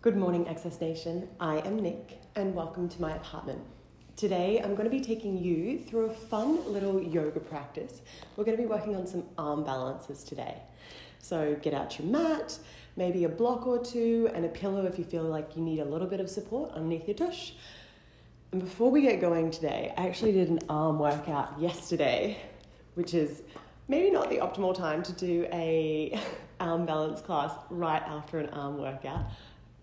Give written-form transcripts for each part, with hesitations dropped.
Good morning, Access Nation. I am Nick and welcome to my apartment. Today I'm going to be taking you through a fun little yoga practice. We're going to be working on some arm balances today. So get out your mat, maybe a block or two and a pillow if you feel like you need a little bit of support underneath your tush. And before we get going today, I actually did an arm workout yesterday, which is maybe not the optimal time to do a arm balance class right after an arm workout.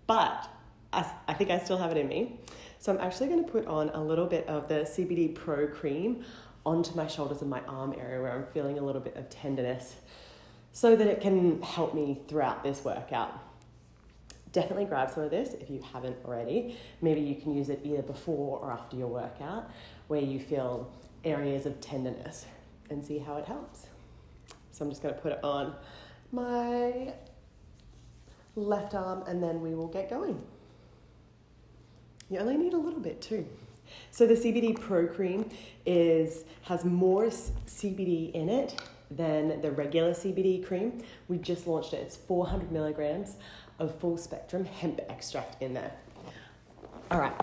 But I think I still have it in me. So I'm actually going to put on a little bit of the CBD Pro Cream onto my shoulders and my arm area where I'm feeling a little bit of tenderness so that it can help me throughout this workout. Definitely grab some of this if you haven't already. Maybe you can use it either before or after your workout where you feel areas of tenderness and see how it helps. So I'm just going to put it on my left arm and then we will get going. You only need a little bit too. So the CBD Pro Cream has more CBD in it than the regular CBD cream. We just launched it. It's 400 milligrams of full spectrum hemp extract in there. All right,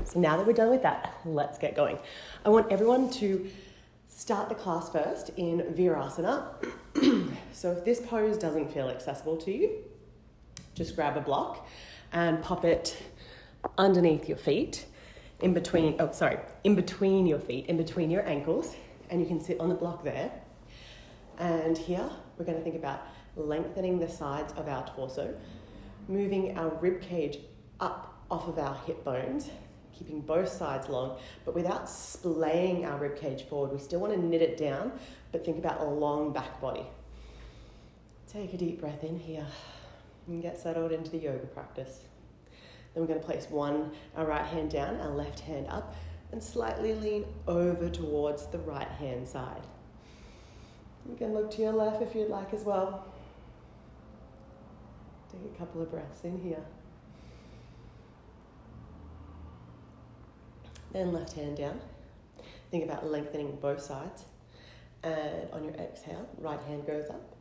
so now that we're done with that, let's get going. I want everyone to start the class first in Virasana. So if this pose doesn't feel accessible to you, just grab a block and pop it underneath your feet, in between your feet, in between your ankles, and you can sit on the block there. And here, we're going to think about lengthening the sides of our torso, moving our rib cage up off of our hip bones, keeping both sides long, but without splaying our rib cage forward. We still want to knit it down, but think about a long back body. Take a deep breath in here and get settled into the yoga practice. Then we're going to place our right hand down, our left hand up, and slightly lean over towards the right hand side. You can look to your left if you'd like as well. Take a couple of breaths in here. Then left hand down. Think about lengthening both sides. And on your exhale, right hand goes up.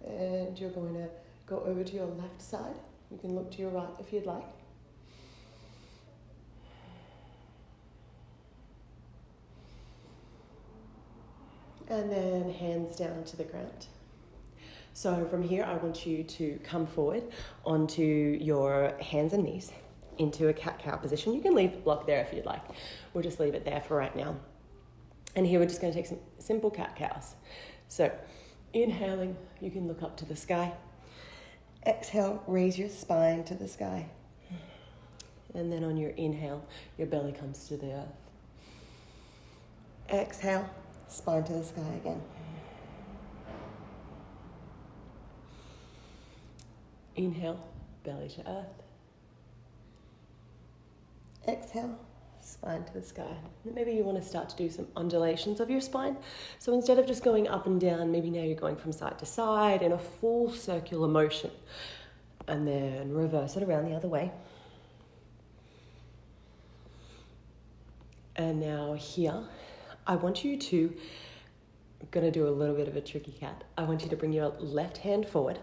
And you're going to go over to your left side. You can look to your right if you'd like. And then hands down to the ground. So from here, I want you to come forward onto your hands and knees into a cat-cow position. You can leave the block there if you'd like. We'll just leave it there for right now. And here we're just going to take some simple cat-cows. So inhaling, you can look up to the sky. Exhale, raise your spine to the sky. And then on your inhale, your belly comes to the earth. Exhale, spine to the sky again. Inhale, belly to earth. Exhale, spine to the sky. Maybe you want to start to do some undulations of your spine. So instead of just going up and down, maybe now you're going from side to side in a full circular motion. And then reverse it around the other way. And now here, I want you to, I'm going to do a little bit of a tricky cat. I want you to bring your left hand forward.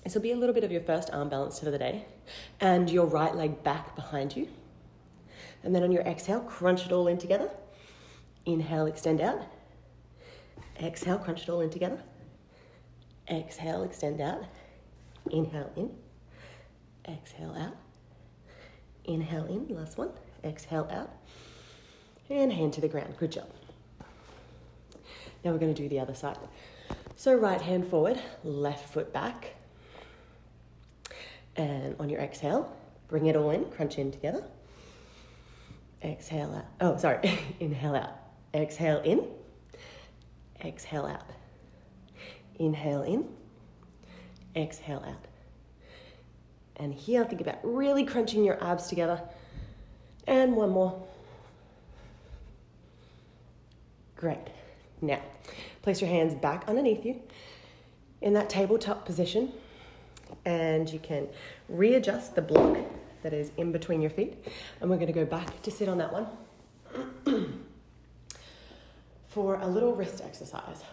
This will be a little bit of your first arm balance for the day. And your right leg back behind you. And then on your exhale, crunch it all in together. Inhale, extend out. Exhale, crunch it all in together. Exhale, extend out. Inhale in. Exhale out. Inhale in, last one. Exhale out. And hand to the ground. Good job. Now we're going to do the other side. So right hand forward, left foot back. And on your exhale, bring it all in, crunch in together. Exhale out. Inhale out. Exhale in. Exhale out. Inhale in. Exhale out. And here, think about really crunching your abs together. And one more. Great. Now, place your hands back underneath you in that tabletop position. And you can readjust the block that is in between your feet. And we're going to go back to sit on that one for a little wrist exercise.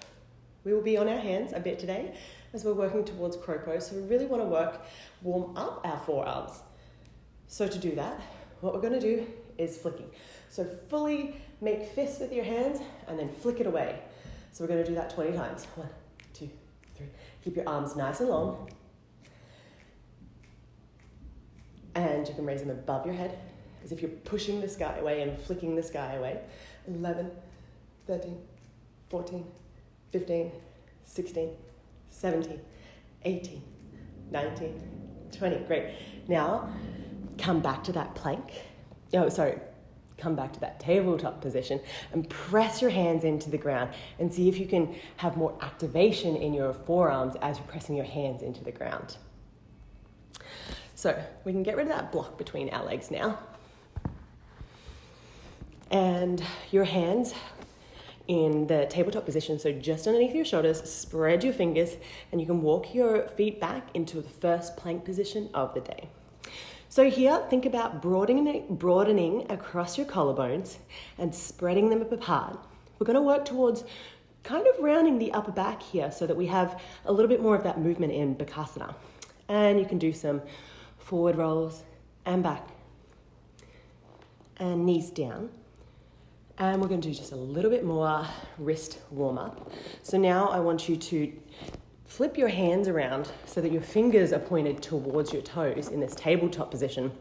We will be on our hands a bit today as we're working towards crow pose. So we really want to warm up our forearms. So to do that, what we're going to do is flicking. So fully make fists with your hands and then flick it away. So we're going to do that 20 times. 1, 2, 3. Keep your arms nice and long. And you can raise them above your head as if you're pushing the sky away and flicking the sky away. 11, 13, 14, 15, 16, 17, 18, 19, 20. Great. Now, come back to that plank. Come back to that tabletop position and press your hands into the ground and see if you can have more activation in your forearms as you're pressing your hands into the ground. So we can get rid of that block between our legs now. And your hands in the tabletop position, so just underneath your shoulders, spread your fingers, and you can walk your feet back into the first plank position of the day. So here, think about broadening across your collarbones and spreading them apart. We're going to work towards kind of rounding the upper back here so that we have a little bit more of that movement in Bakasana. And you can do some forward rolls and back and knees down. And we're going to do just a little bit more wrist warm up. So now I want you to flip your hands around so that your fingers are pointed towards your toes in this tabletop position.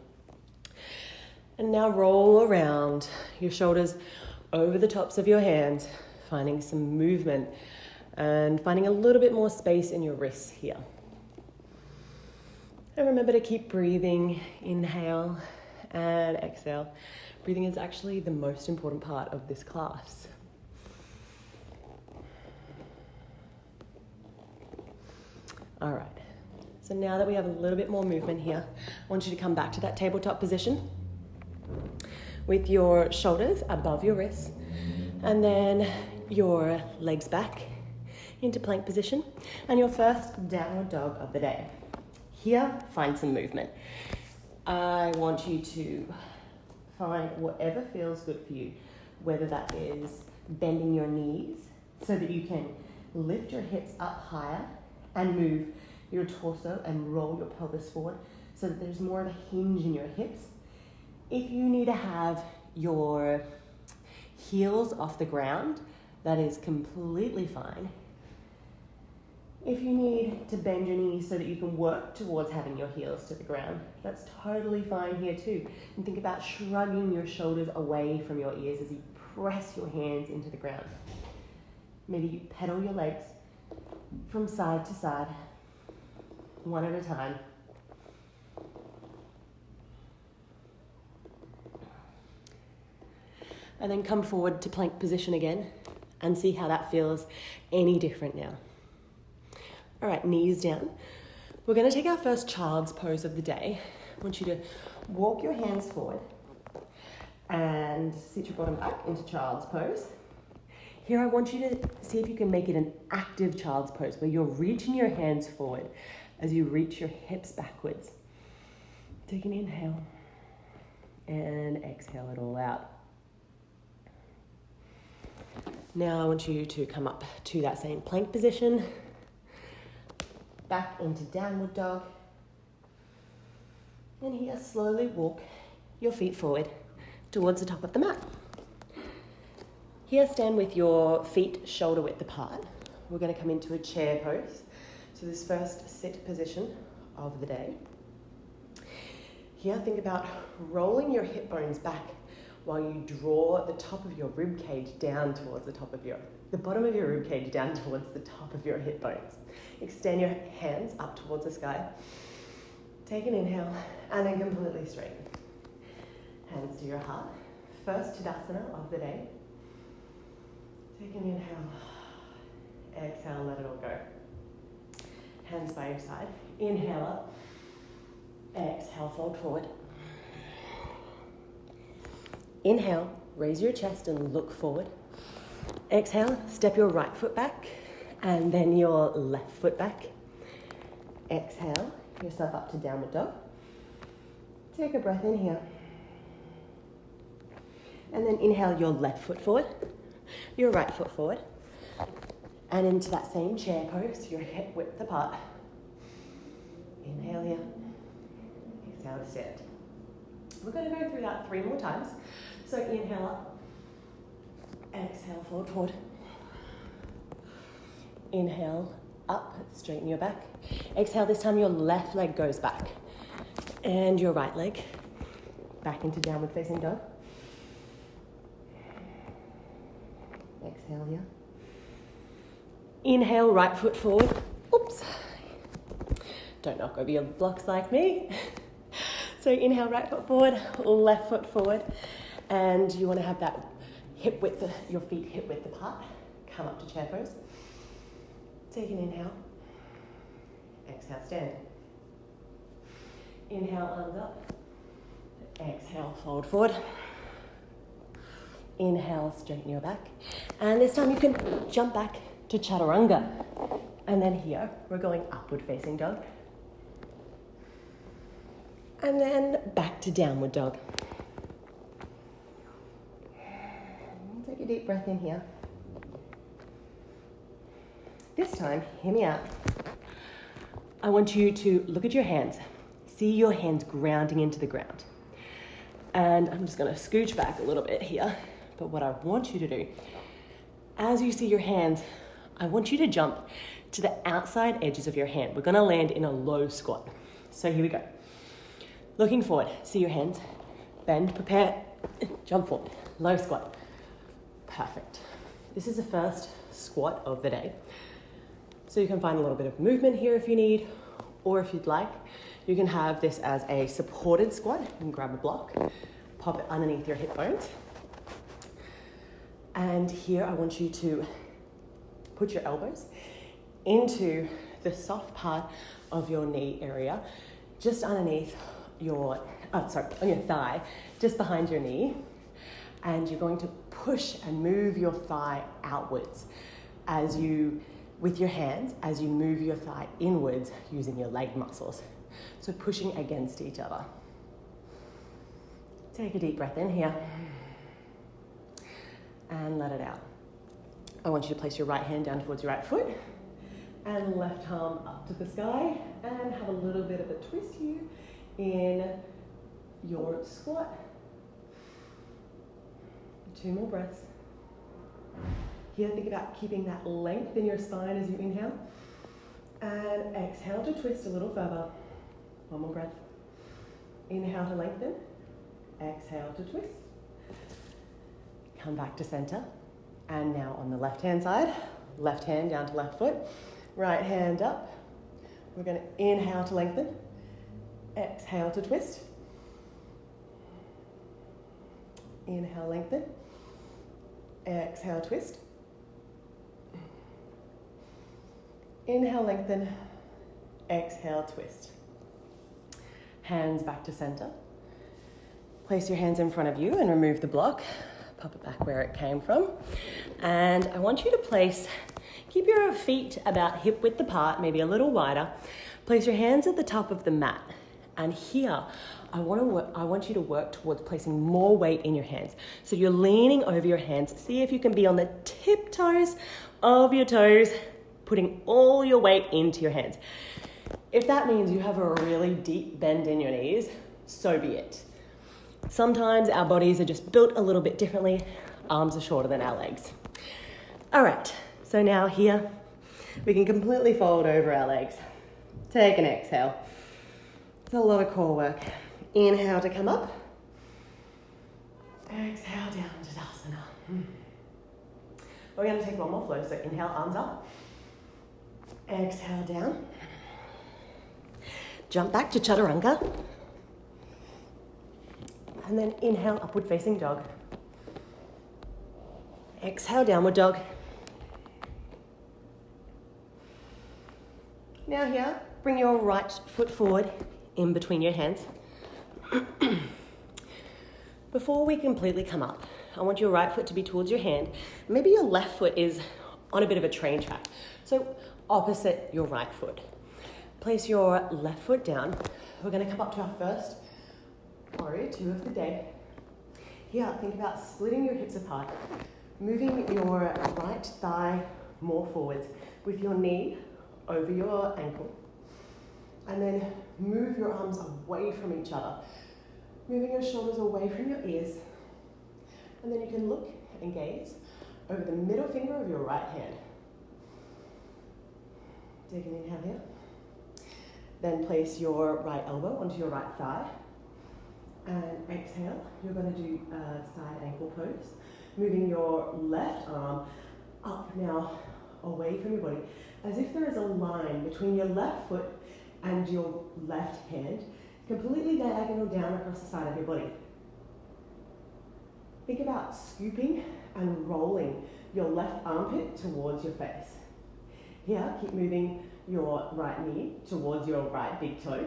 And now roll around your shoulders over the tops of your hands, finding some movement and finding a little bit more space in your wrists here. And remember to keep breathing, inhale and exhale. Breathing is actually the most important part of this class. All right, so now that we have a little bit more movement here, I want you to come back to that tabletop position with your shoulders above your wrists and then your legs back into plank position and your first downward dog of the day. Here, find some movement. I want you to find whatever feels good for you, whether that is bending your knees so that you can lift your hips up higher and move your torso and roll your pelvis forward so that there's more of a hinge in your hips. If you need to have your heels off the ground, that is completely fine. If you need to bend your knees so that you can work towards having your heels to the ground, that's totally fine here too. And think about shrugging your shoulders away from your ears as you press your hands into the ground. Maybe you pedal your legs from side to side, one at a time. And then come forward to plank position again and see how that feels any different now. All right, knees down. We're going to take our first child's pose of the day. I want you to walk your hands forward and sit your bottom back into child's pose. Here I want you to see if you can make it an active child's pose where you're reaching your hands forward as you reach your hips backwards. Take an inhale and exhale it all out. Now I want you to come up to that same plank position, back into downward dog. And here slowly walk your feet forward towards the top of the mat. Here, stand with your feet shoulder width apart. We're going to come into a chair pose. So this first sit position of the day. Here, think about rolling your hip bones back while you draw the top of your rib cage down towards the bottom of your rib cage down towards the top of your hip bones. Extend your hands up towards the sky. Take an inhale and then completely straighten. Hands to your heart. First Tadasana of the day. Take an inhale, exhale, let it all go. Hands by your side. Inhale up, exhale, fold forward. Inhale, raise your chest and look forward. Exhale, step your right foot back and then your left foot back. Exhale, yourself up to downward dog. Take a breath in here. And then inhale your left foot forward. Your right foot forward and into that same chair pose, your hip width apart. Inhale here, exhale to sit. We're going to go through that 3 more times. So inhale up, exhale, forward, forward. Inhale up, straighten your back. Exhale, this time your left leg goes back. And your right leg back into downward facing dog. Exhale here. Inhale, right foot forward. Oops. Don't knock over your blocks like me. So inhale, right foot forward, left foot forward. And you want to have that hip width, your feet hip width apart. Come up to chair pose. Take an inhale. Exhale, stand. Inhale, arms up. Exhale, fold forward. Inhale, straighten your back. And this time you can jump back to chaturanga. And then here, we're going upward facing dog. And then back to downward dog. Take a deep breath in here. This time, hear me out. I want you to look at your hands. See your hands grounding into the ground. And I'm just going to scooch back a little bit here. But what I want you to do, as you see your hands, I want you to jump to the outside edges of your hand. We're going to land in a low squat. So here we go. Looking forward, see your hands. Bend, prepare, jump forward. Low squat. Perfect. This is the first squat of the day. So you can find a little bit of movement here if you need, or if you'd like, you can have this as a supported squat. You can grab a block, pop it underneath your hip bones. And here I want you to put your elbows into the soft part of your knee area, just underneath your, on your thigh, just behind your knee. And you're going to push and move your thigh outwards with your hands, as you move your thigh inwards using your leg muscles. So pushing against each other. Take a deep breath in here. And let it out. I want you to place your right hand down towards your right foot and left arm up to the sky, and have a little bit of a twist here in your squat. 2 more breaths. Here, think about keeping that length in your spine as you inhale. And exhale to twist a little further. 1 more breath. Inhale to lengthen. Exhale to twist. Come back to center. And now on the left-hand side, left hand down to left foot, right hand up. We're going to inhale to lengthen. Exhale to twist. Inhale, lengthen. Exhale, twist. Inhale, lengthen. Exhale, twist. Hands back to center. Place your hands in front of you and remove the block. Pop it back where it came from. And I want you to keep your feet about hip width apart, maybe a little wider. Place your hands at the top of the mat. And here, I want you to work towards placing more weight in your hands. So you're leaning over your hands. See if you can be on the tiptoes of your toes, putting all your weight into your hands. If that means you have a really deep bend in your knees, so be it. Sometimes our bodies are just built a little bit differently. Arms are shorter than our legs. All right, so now here, we can completely fold over our legs. Take an exhale. It's a lot of core work. Inhale to come up. Exhale down to Tadasana. We're going to take 1 more flow. So inhale, arms up. Exhale down. Jump back to Chaturanga. And then inhale, upward facing dog. Exhale, downward dog. Now here, bring your right foot forward in between your hands. Before we completely come up, I want your right foot to be towards your hand. Maybe your left foot is on a bit of a train track. So opposite your right foot. Place your left foot down. We're going to come up to our first warrior 2 of the day. Here, think about splitting your hips apart, moving your right thigh more forwards with your knee over your ankle, and then move your arms away from each other. Moving your shoulders away from your ears. And then you can look and gaze over the middle finger of your right hand. Take an inhale here. Then place your right elbow onto your right thigh. And exhale, you're going to do a side ankle pose. Moving your left arm up now, away from your body, as if there is a line between your left foot and your left hand, completely diagonal down across the side of your body. Think about scooping and rolling your left armpit towards your face. Here, keep moving your right knee towards your right big toe.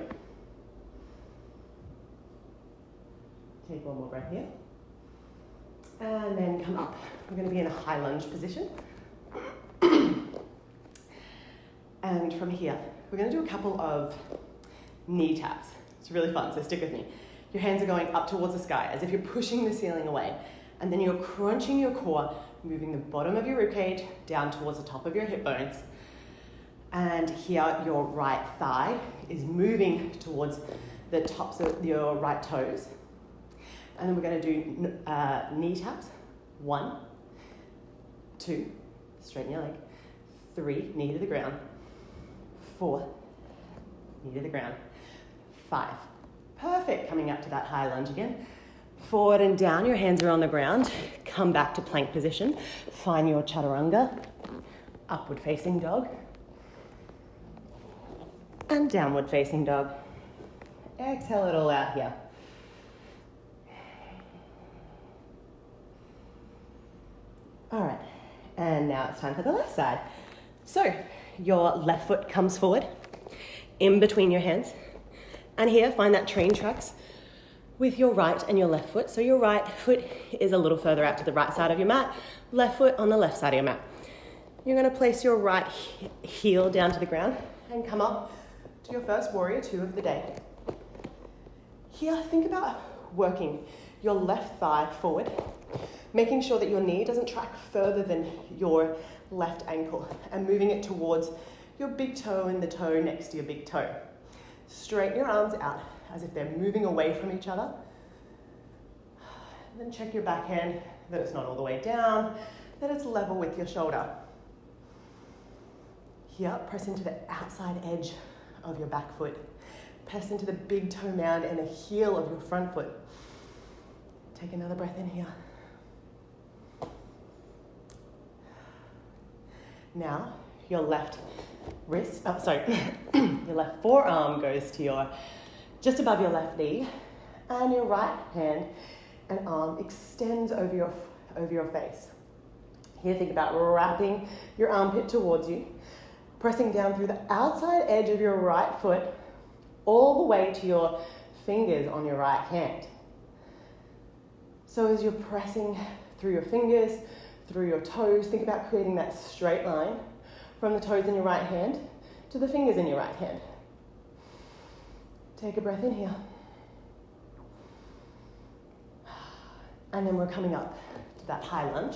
Take one more breath here. And then come up. We're going to be in a high lunge position. And from here, we're going to do a couple of knee taps. It's really fun, so stick with me. Your hands are going up towards the sky as if you're pushing the ceiling away. And then you're crunching your core, moving the bottom of your ribcage down towards the top of your hip bones. And here, your right thigh is moving towards the tops of your right toes. And then we're going to do knee taps. 1, 2, straighten your leg. 3, knee to the ground. 4, knee to the ground. 5. Perfect. Coming up to that high lunge again. Forward and down, your hands are on the ground. Come back to plank position. Find your chaturanga. Upward facing dog. And downward facing dog. Exhale it all out here. All right, and now it's time for the left side. So your left foot comes forward, in between your hands. And here, find that train tracks with your right and your left foot. So your right foot is a little further out to the right side of your mat, left foot on the left side of your mat. You're gonna place your right heel down to the ground and come up to your first warrior 2 of the day. Here, think about working your left thigh forward, making sure that your knee doesn't track further than your left ankle and moving it towards your big toe and the toe next to your big toe. Straighten your arms out as if they're moving away from each other. And then check your backhand, that it's not all the way down, that it's level with your shoulder. Here, press into the outside edge of your back foot. Press into the big toe mound and the heel of your front foot. Take another breath in here. Now, your left wrist, your left forearm goes to just above your left knee, and your right hand and arm extends over your face. Here, think about wrapping your armpit towards you, pressing down through the outside edge of your right foot, all the way to your fingers on your right hand. So as you're pressing through your fingers, through your toes, think about creating that straight line from the toes in your right hand to the fingers in your right hand. Take a breath in here. And then we're coming up to that high lunge.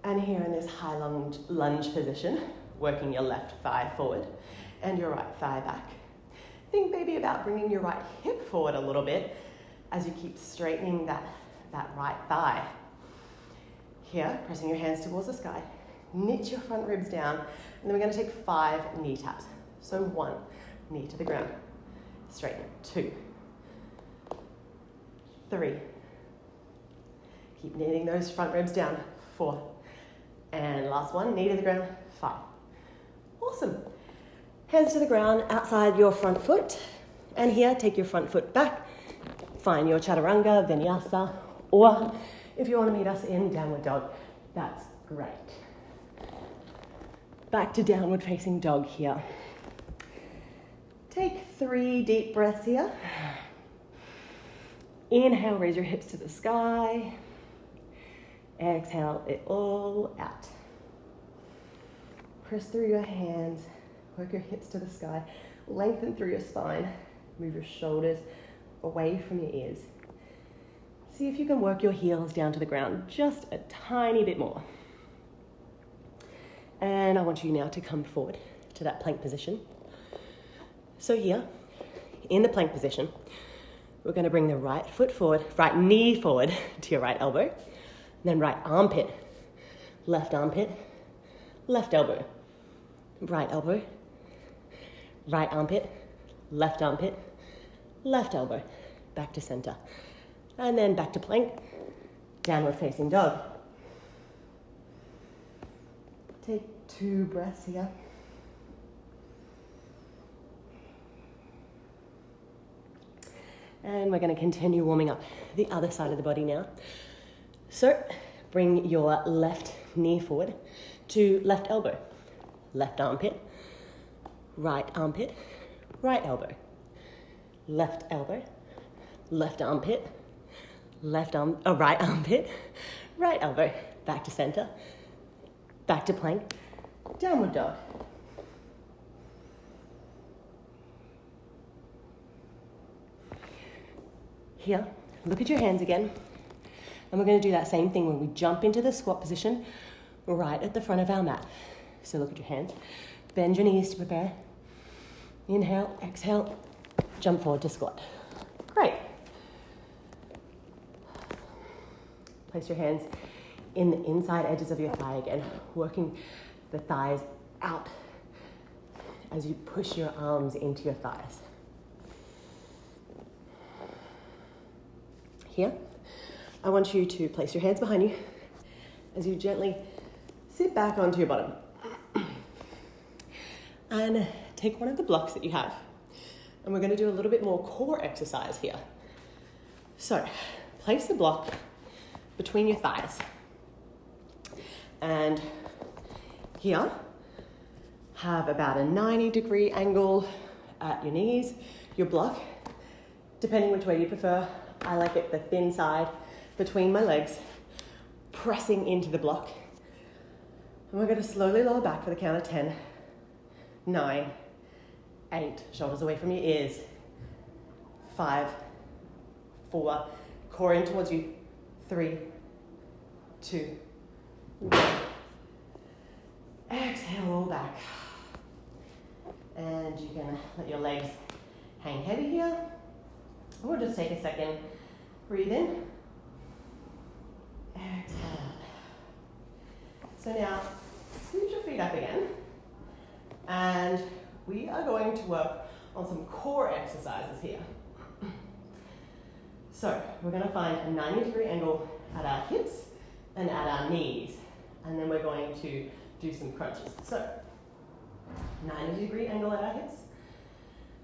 And here in this high lunge position, working your left thigh forward and your right thigh back. Think maybe about bringing your right hip forward a little bit as you keep straightening that right thigh. Here, pressing your hands towards the sky, knit your front ribs down, and then we're going to take 5 knee taps. So 1, knee to the ground, straighten. 2, 3, keep knitting those front ribs down. 4, and last one, knee to the ground. 5. Awesome. Hands to the ground outside your front foot, and here, take your front foot back. Find your chaturanga, vinyasa, or if you want to meet us in downward dog, that's great. Back to downward facing dog here. Take 3 deep breaths here. Inhale, raise your hips to the sky. Exhale it all out. Press through your hands, work your hips to the sky, lengthen through your spine, move your shoulders away from your ears. See if you can work your heels down to the ground just a tiny bit more. And I want you now to come forward to that plank position. So here, in the plank position, we're going to bring the right foot forward, right knee forward to your right elbow, and then right armpit, left elbow, right elbow, right armpit, left elbow, back to center. And then back to plank, downward facing dog. Take 2 breaths here. And we're going to continue warming up the other side of the body now. So bring your left knee forward to left elbow, left armpit, right elbow, right armpit, right armpit, right elbow, back to center, back to plank, downward dog. Here, look at your hands again. And we're going to do that same thing when we jump into the squat position right at the front of our mat. So look at your hands. Bend your knees to prepare. Inhale, exhale, jump forward to squat. Great. Place your hands in the inside edges of your thigh again, working the thighs out as you push your arms into your thighs. Here, I want you to place your hands behind you as you gently sit back onto your bottom. And take one of the blocks that you have. And we're going to do a little bit more core exercise here. So, place the block between your thighs. And here, have about a 90-degree angle at your knees, your block, depending which way you prefer. I like it the thin side between my legs, pressing into the block. And we're going to slowly lower back for the count of 10, 9, 8, shoulders away from your ears, 5, 4, core in towards you, 3, 2, 1. Exhale, roll back. And you can let your legs hang heavy here. We'll just take a second, breathe in, exhale. So now, scoot your feet up again, and we are going to work on some core exercises here. So, we're going to find a 90-degree angle at our hips and at our knees, and then we're going to do some crunches. So, 90-degree angle at our hips,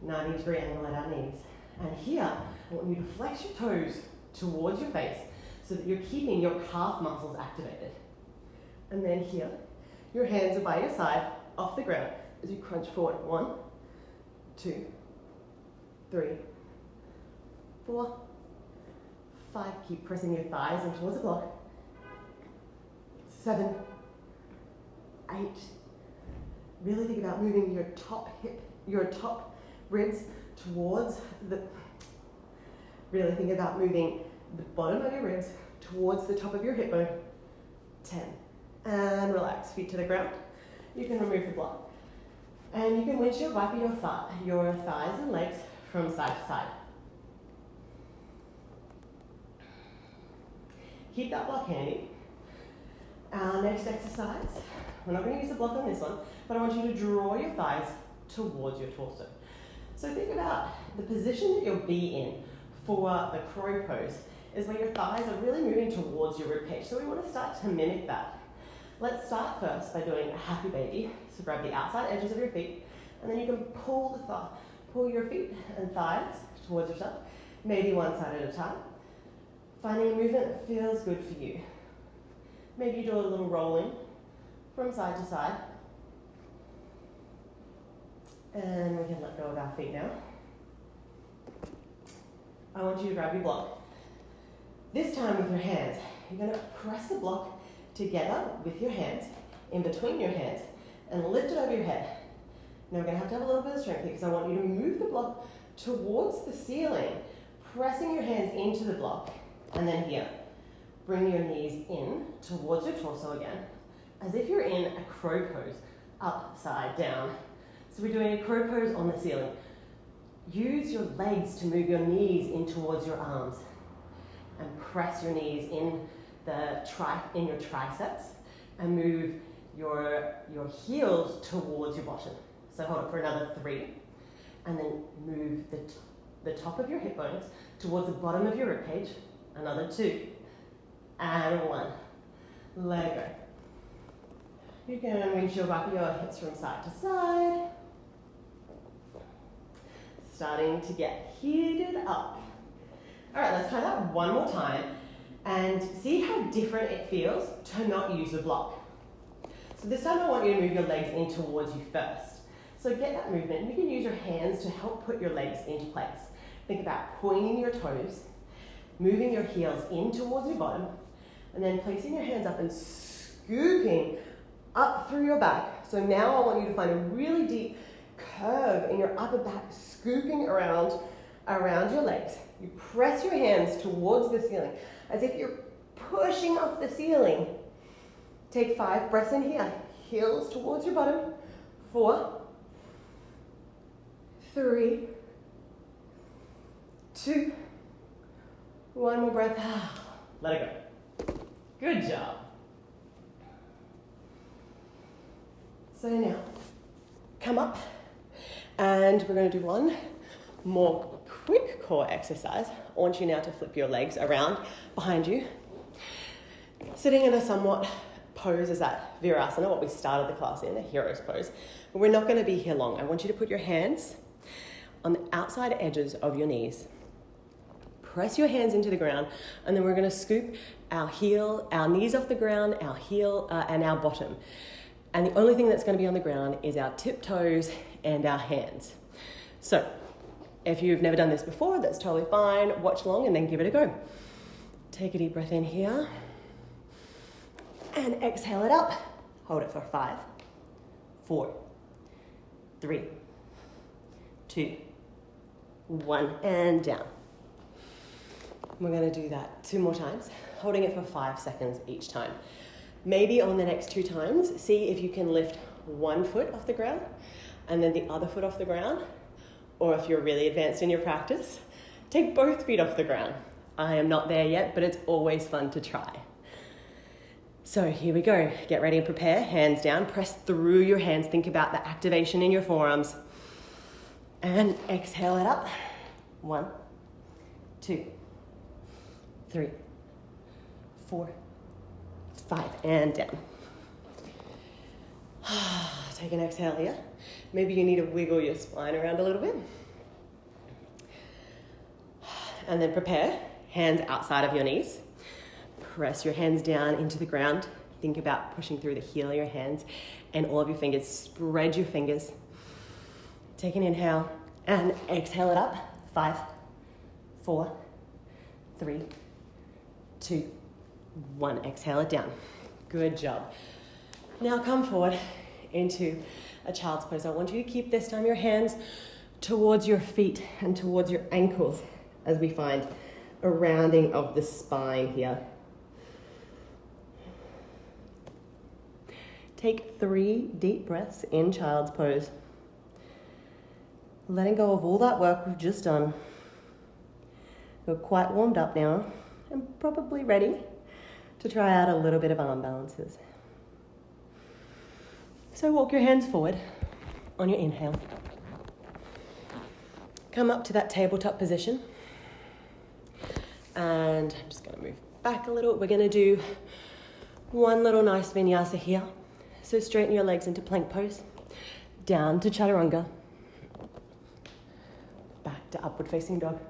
90-degree angle at our knees. And here, I want you to flex your toes towards your face so that you're keeping your calf muscles activated. And then here, your hands are by your side, off the ground, as you crunch forward. 1, 2, 3, 4, 5. Keep pressing your thighs in towards the block. 7, 8. Really think about moving your top hip, your top ribs towards really think about moving the bottom of your ribs towards the top of your hip bone. 10. And relax, feet to the ground. You can remove the block. And you can windshield wiper your thighs and legs from side to side. Keep that block handy. Our next exercise, we're not going to use the block on this one, but I want you to draw your thighs towards your torso. So think about the position that you'll be in for the crow pose is where your thighs are really moving towards your ribcage. So we want to start to mimic that. Let's start first by doing a happy baby. So grab the outside edges of your feet, and then you can pull your feet and thighs towards yourself, maybe one side at a time. Finding a movement that feels good for you. Maybe you do a little rolling from side to side. And we can let go of our feet now. I want you to grab your block. This time with your hands, you're going to press the block together with your hands, in between your hands, and lift it over your head. Now we're going to have a little bit of strength here because I want you to move the block towards the ceiling, pressing your hands into the block, and then here, bring your knees in towards your torso again, as if you're in a crow pose, upside down. So we're doing a crow pose on the ceiling. use your legs to move your knees in towards your arms and press your knees in your triceps and move your heels towards your bottom. So hold it for another 3 and then move the top of your hip bones towards the bottom of your ribcage. Another 2 and 1. Let it go. You can windshield up your hips from side to side. Starting to get heated up. All right, let's try that one more time and see how different it feels to not use the block. So this time I want you to move your legs in towards you first. So get that movement. You can use your hands to help put your legs into place. Think about pointing your toes, moving your heels in towards your bottom, and then placing your hands up and scooping up through your back. So now I want you to find a really deep curve in your upper back, scooping around your legs. You press your hands towards the ceiling as if you're pushing off the ceiling. Take 5 breaths in here. Heels towards your bottom. 4, 3, 2, 1 more breath. Let it go. Good job. So now, come up, and we're going to do one more quick core exercise. I want you now to flip your legs around behind you. Sitting in a somewhat pose is that Virasana, what we started the class in, a hero's pose. But we're not going to be here long. I want you to put your hands on the outside edges of your knees. Press your hands into the ground, and then we're going to scoop our knees off the ground, our heel, and our bottom. And the only thing that's going to be on the ground is our tiptoes and our hands. So, if you've never done this before, that's totally fine. Watch along and then give it a go. Take a deep breath in here. And exhale it up. Hold it for 5, 4, 3, 2, 1, and down. We're going to do that 2 more times, holding it for 5 seconds each time. Maybe on the next 2 times, see if you can lift 1 foot off the ground and then the other foot off the ground. Or if you're really advanced in your practice, take both feet off the ground. I am not there yet, but it's always fun to try. So here we go. Get ready and prepare. Hands down. Press through your hands. Think about the activation in your forearms. And exhale it up. 1, 2, 3, 4, 5, and down. Take an exhale here. Maybe you need to wiggle your spine around a little bit. And then prepare. Hands outside of your knees. Press your hands down into the ground. Think about pushing through the heel of your hands and all of your fingers. Spread your fingers. Take an inhale and exhale it up. 5, 4, 3, 2, 1. Exhale it down. Good job. Now come forward into a child's pose. I want you to keep this time your hands towards your feet and towards your ankles as we find a rounding of the spine here. Take 3 deep breaths in child's pose. Letting go of all that work we've just done. We're quite warmed up now and probably ready to try out a little bit of arm balances. So walk your hands forward on your inhale. Come up to that tabletop position. And I'm just going to move back a little. We're going to do one little nice vinyasa here. So straighten your legs into plank pose. Down to chaturanga. Back to upward facing dog.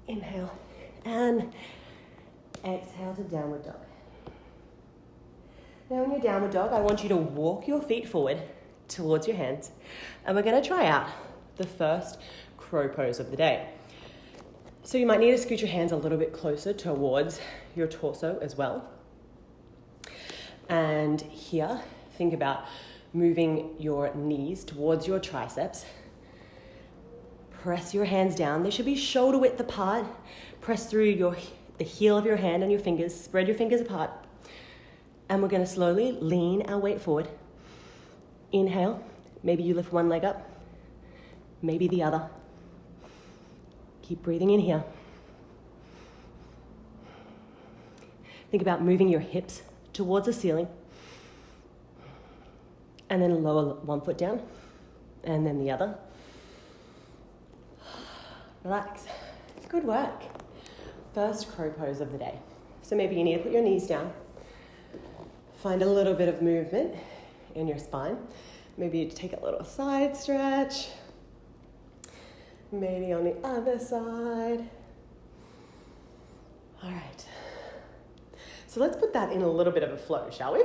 Inhale. And exhale to downward dog. Now in your downward dog, I want you to walk your feet forward towards your hands. And we're going to try out the first crow pose of the day. So you might need to scoot your hands a little bit closer towards your torso as well. And here, think about moving your knees towards your triceps. Press your hands down. They should be shoulder width apart. Press through the heel of your hand and your fingers. Spread your fingers apart. And we're going to slowly lean our weight forward. Inhale. Maybe you lift one leg up. Maybe the other. Keep breathing in here. Think about moving your hips towards the ceiling. And then lower one foot down. And then the other. Relax. Good work. First crow pose of the day. So maybe you need to put your knees down. Find a little bit of movement in your spine. Maybe you take a little side stretch. Maybe on the other side. All right. So let's put that in a little bit of a flow, shall we?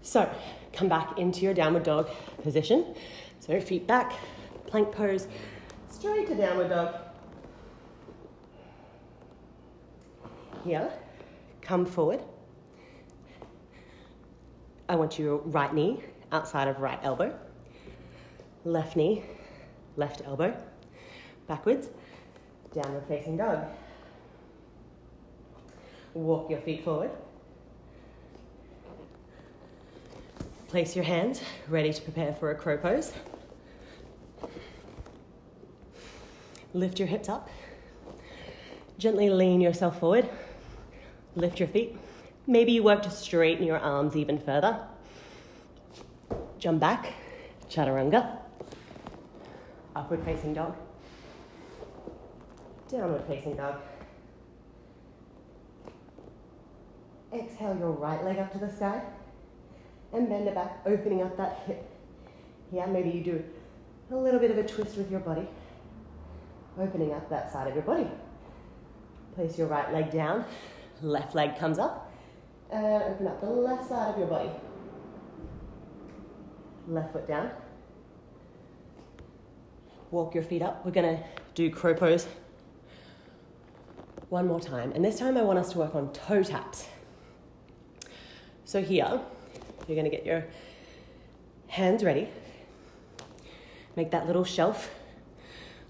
So come back into your downward dog position. So feet back, plank pose, straight to downward dog. Here, come forward. I want your right knee outside of right elbow. Left knee, left elbow. Backwards, downward facing dog. Walk your feet forward. Place your hands ready to prepare for a crow pose. Lift your hips up. Gently lean yourself forward. Lift your feet. Maybe you work to straighten your arms even further. Jump back, chaturanga. Upward facing dog. Downward facing dog. Exhale your right leg up to the sky. And bend it back, opening up that hip. Yeah, maybe you do a little bit of a twist with your body. Opening up that side of your body. Place your right leg down. Left leg comes up. And open up the left side of your body. Left foot down. Walk your feet up. We're going to do crow pose one more time. And this time I want us to work on toe taps. So here, you're going to get your hands ready. Make that little shelf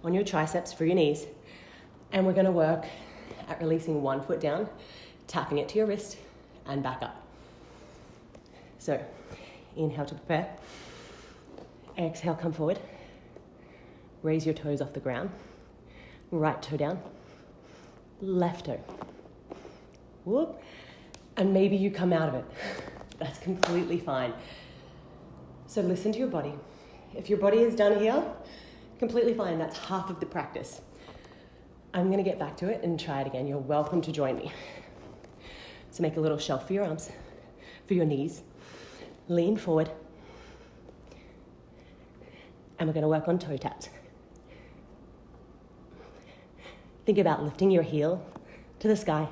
on your triceps for your knees. And we're going to work at releasing one foot down, tapping it to your wrist, and back up. So, inhale to prepare. Exhale, come forward. Raise your toes off the ground. Right toe down. Left toe. Whoop. And maybe you come out of it. That's completely fine. So listen to your body. If your body is done here, completely fine. That's half of the practice. I'm going to get back to it and try it again. You're welcome to join me. So make a little shelf for your arms, for your knees. Lean forward. And we're going to work on toe taps. Think about lifting your heel to the sky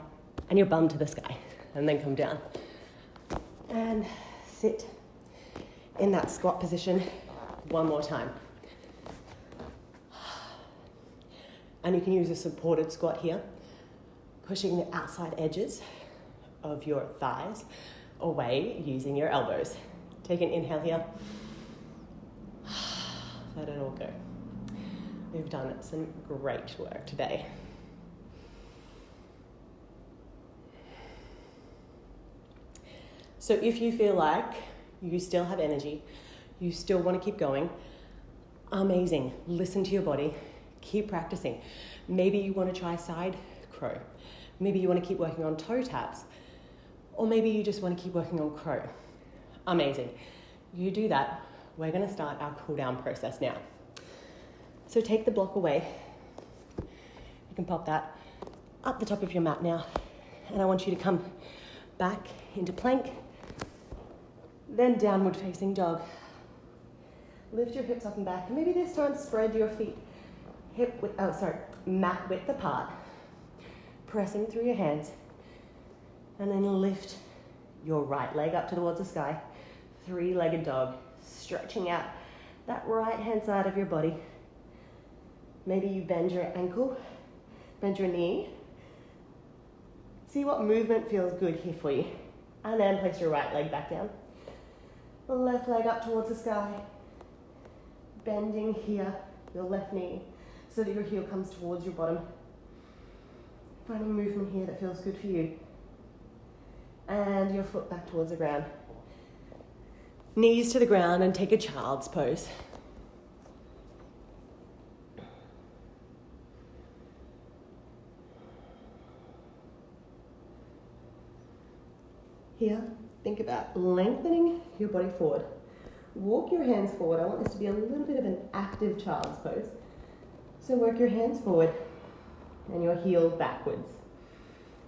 and your bum to the sky. And then come down. And sit in that squat position one more time. And you can use a supported squat here, pushing the outside edges of your thighs away using your elbows. Take an inhale here. Let it all go. We've done some great work today. So if you feel like you still have energy, you still want to keep going, amazing. Listen to your body. Keep practicing. Maybe you want to try side crow. Maybe you want to keep working on toe taps. Or maybe you just want to keep working on crow. Amazing. You do that. We're going to start our cool down process now. So take the block away. You can pop that up the top of your mat now. And I want you to come back into plank. Then downward facing dog. Lift your hips up and back. And maybe this time spread your feet mat width apart. Pressing through your hands. And then lift your right leg up towards the sky. Three-legged dog. Stretching out that right hand side of your body. Maybe you bend your ankle, bend your knee. See what movement feels good here for you. And then place your right leg back down. The left leg up towards the sky. Bending here, your left knee, so that your heel comes towards your bottom. Finding movement here that feels good for you. And your foot back towards the ground. Knees to the ground and take a child's pose. Here, think about lengthening your body forward. Walk your hands forward. I want this to be a little bit of an active child's pose. So work your hands forward and your heel backwards.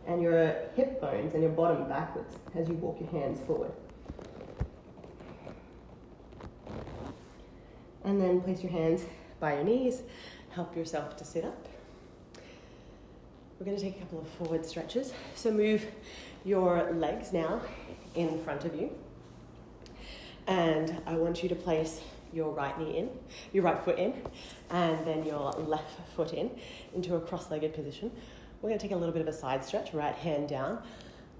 And your hip bones and your bottom backwards as you walk your hands forward. And then place your hands by your knees. Help yourself to sit up. We're going to take a couple of forward stretches. So move your legs now in front of you. And I want you to place your right knee in, your right foot in, and then your left foot in into a cross-legged position. We're going to take a little bit of a side stretch, right hand down.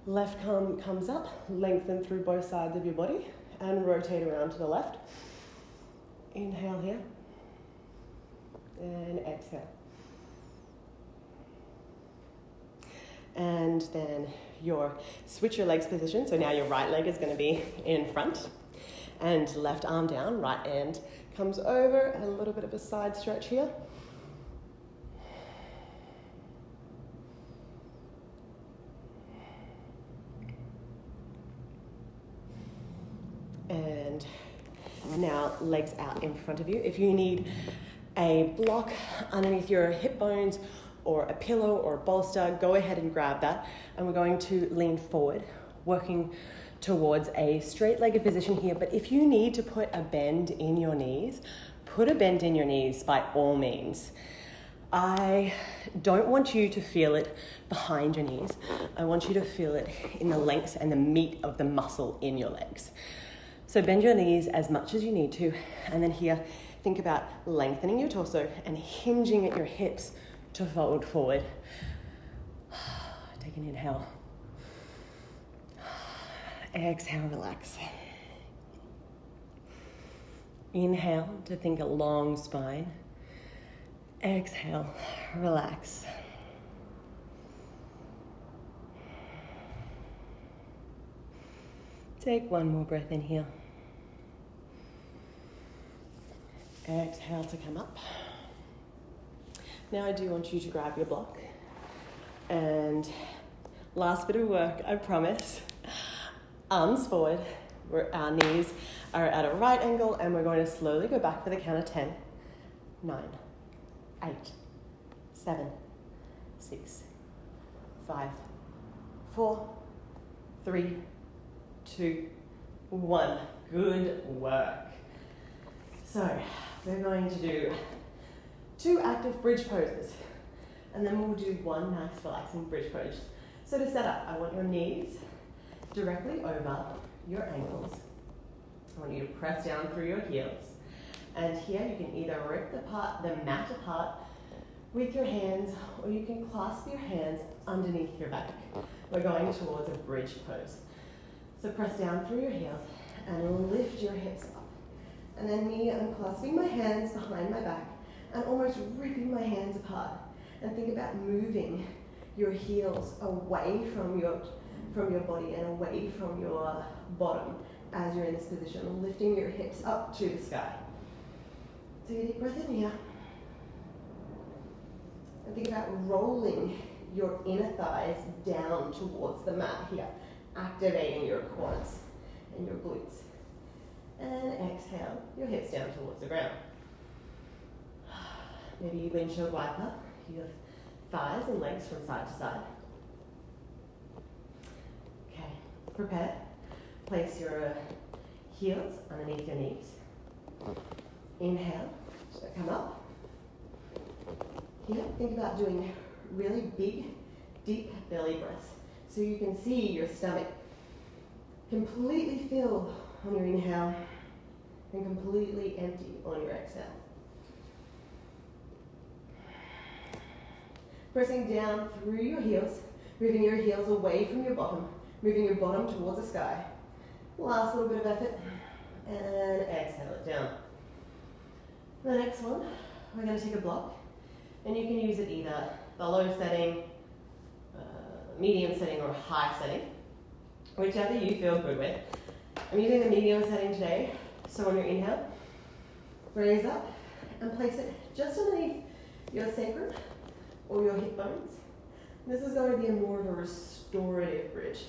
Left comes up, lengthen through both sides of your body, and rotate around to the left. Inhale here, and exhale. And then switch your legs position. So now your right leg is going to be in front, and left arm down, right hand comes over, and a little bit of a side stretch here. And now legs out in front of you. If you need a block underneath your hip bones or a pillow or a bolster, go ahead and grab that. And we're going to lean forward, working towards a straight-legged position here. But if you need to put a bend in your knees, put a bend in your knees by all means. I don't want you to feel it behind your knees. I want you to feel it in the lengths and the meat of the muscle in your legs. So bend your knees as much as you need to. And then here, think about lengthening your torso and hinging at your hips to fold forward. Take an inhale. Exhale, relax. Inhale to think a long spine. Exhale, relax. Take one more breath in here. Exhale to come up. Now I do want you to grab your block. And last bit of work, I promise. Arms forward. Our knees are at a right angle, and we're going to slowly go back for the count of 10. 9, 8, 7, 6, 5, 4, 3, 2, 1. Good work. So we're going to do 2 active bridge poses, and then we'll do 1 nice relaxing bridge pose. So to set up, I want your knees directly over your ankles. I want you to press down through your heels. And here you can either rip the mat apart with your hands, or you can clasp your hands underneath your back. We're going towards a bridge pose. So press down through your heels and lift your hips up. And then I'm clasping my hands behind my back and almost ripping my hands apart. And think about moving your heels away from your body and away from your bottom as you're in this position, lifting your hips up to the sky. Take a deep breath in here. And think about rolling your inner thighs down towards the mat here, activating your quads and your glutes. And exhale, your hips down towards the ground. Maybe you windshield wiper your thighs and legs from side to side. Okay, prepare. Place your heels underneath your knees. Inhale, so come up. Here, think about doing really big, deep belly breaths. So you can see your stomach completely filled on your inhale and completely empty on your exhale. Pressing down through your heels, moving your heels away from your bottom, moving your bottom towards the sky. Last little bit of effort, and exhale it down. The next one, we're going to take a block, and you can use it either the low setting, medium setting, or high setting, whichever you feel good with. I'm using the medium setting today, so on your inhale, raise up and place it just underneath your sacrum or your hip bones. This is going to be more of a restorative bridge.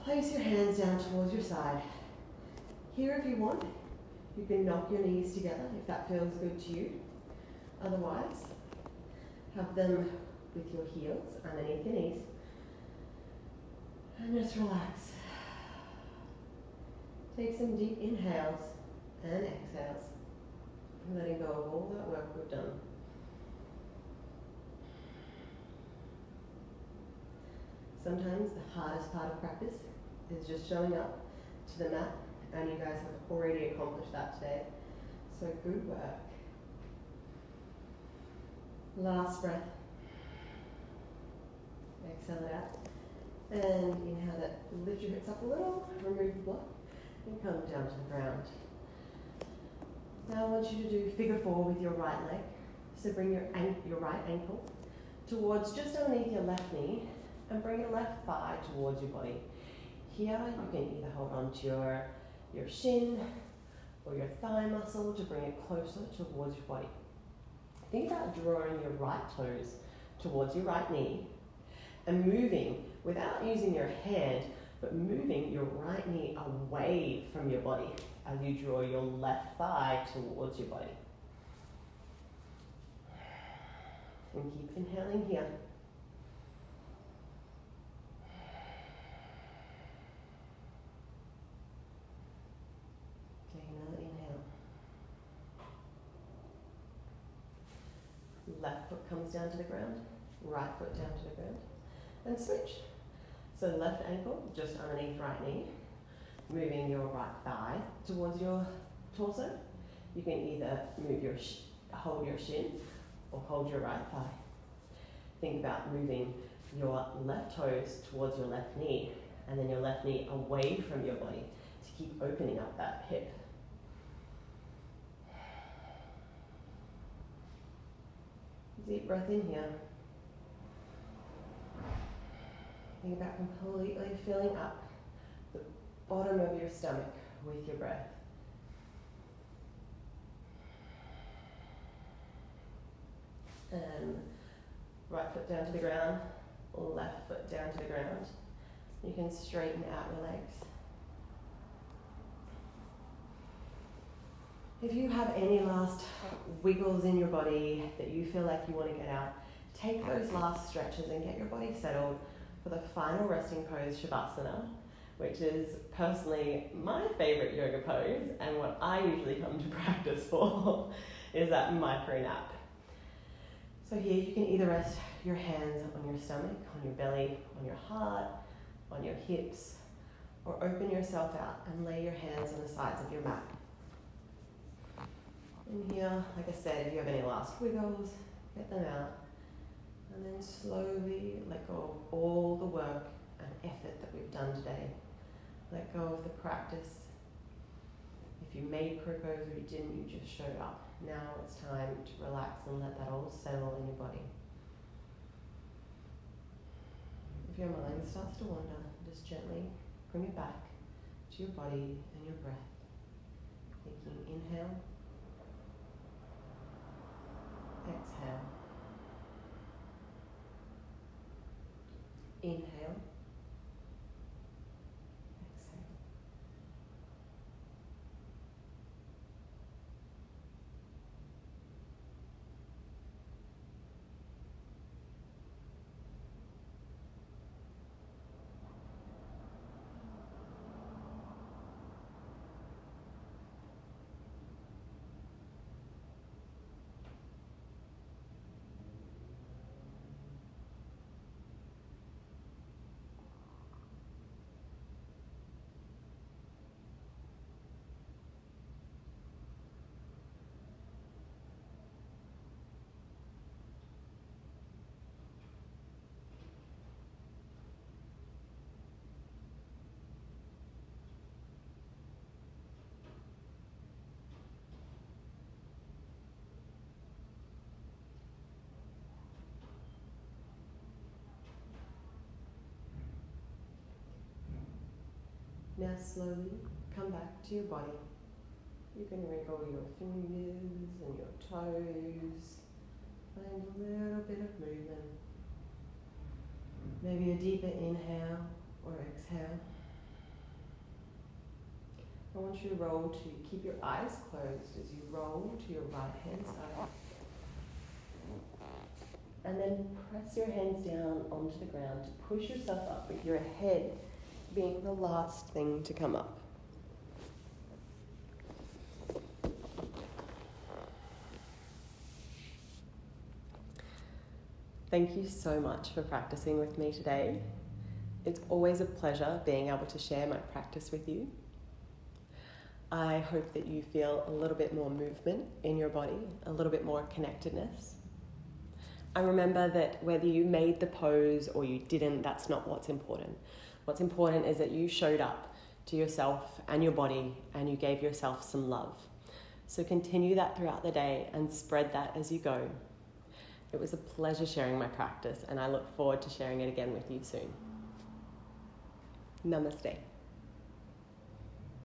place your hands down towards your side. Here, if you want, you can knock your knees together if that feels good to you. Otherwise, have them with your heels underneath your knees. And just relax. Take some deep inhales and exhales, letting go of all that work we've done. Sometimes the hardest part of practice is just showing up to the mat, and you guys have already accomplished that today. So good work. Last breath. Exhale it out. And inhale that. Lift your hips up a little, remove the block, and come down to the ground. Now I want you to do figure four with your right leg. So bring your right ankle towards just underneath your left knee and bring your left thigh towards your body. Here you can either hold on to your shin or your thigh muscle to bring it closer towards your body. Think about drawing your right toes towards your right knee and moving without using your hand, but moving your right knee away from your body as you draw your left thigh towards your body. And keep inhaling here. Take another inhale. Left foot comes down to the ground, right foot down to the ground, and switch. So left ankle just underneath right knee, moving your right thigh towards your torso. You can either move hold your shin or hold your right thigh. Think about moving your left toes towards your left knee and then your left knee away from your body to keep opening up that hip. Deep breath in here. Think about completely filling up the bottom of your stomach with your breath. And right foot down to the ground, left foot down to the ground. You can straighten out your legs. If you have any last wiggles in your body that you feel like you want to get out, take those last stretches and get your body settled for the final resting pose, Shavasana, which is personally my favorite yoga pose, and what I usually come to practice for is that micro nap. So here you can either rest your hands on your stomach, on your belly, on your heart, on your hips, or open yourself out and lay your hands on the sides of your mat. And here, like I said, if you have any last wiggles, get them out. And then slowly let go of all the work and effort that we've done today. Let go of the practice. If you made progress or you didn't, you just showed up. Now it's time to relax and let that all settle in your body. If your mind starts to wander, just gently bring it back to your body and your breath. Thinking inhale, exhale. Inhale, exhale. Now slowly come back to your body. You can wriggle your fingers and your toes. Find a little bit of movement. Maybe a deeper inhale or exhale. I want you to roll to keep your eyes closed as you roll to your right hand side. And then press your hands down onto the ground to push yourself up with your head being the last thing to come up. Thank you so much for practicing with me today. It's always a pleasure being able to share my practice with you. I hope that you feel a little bit more movement in your body, a little bit more connectedness. And remember that whether you made the pose or you didn't, that's not what's important. What's important is that you showed up to yourself and your body and you gave yourself some love. So continue that throughout the day and spread that as you go. It was a pleasure sharing my practice, and I look forward to sharing it again with you soon. Namaste.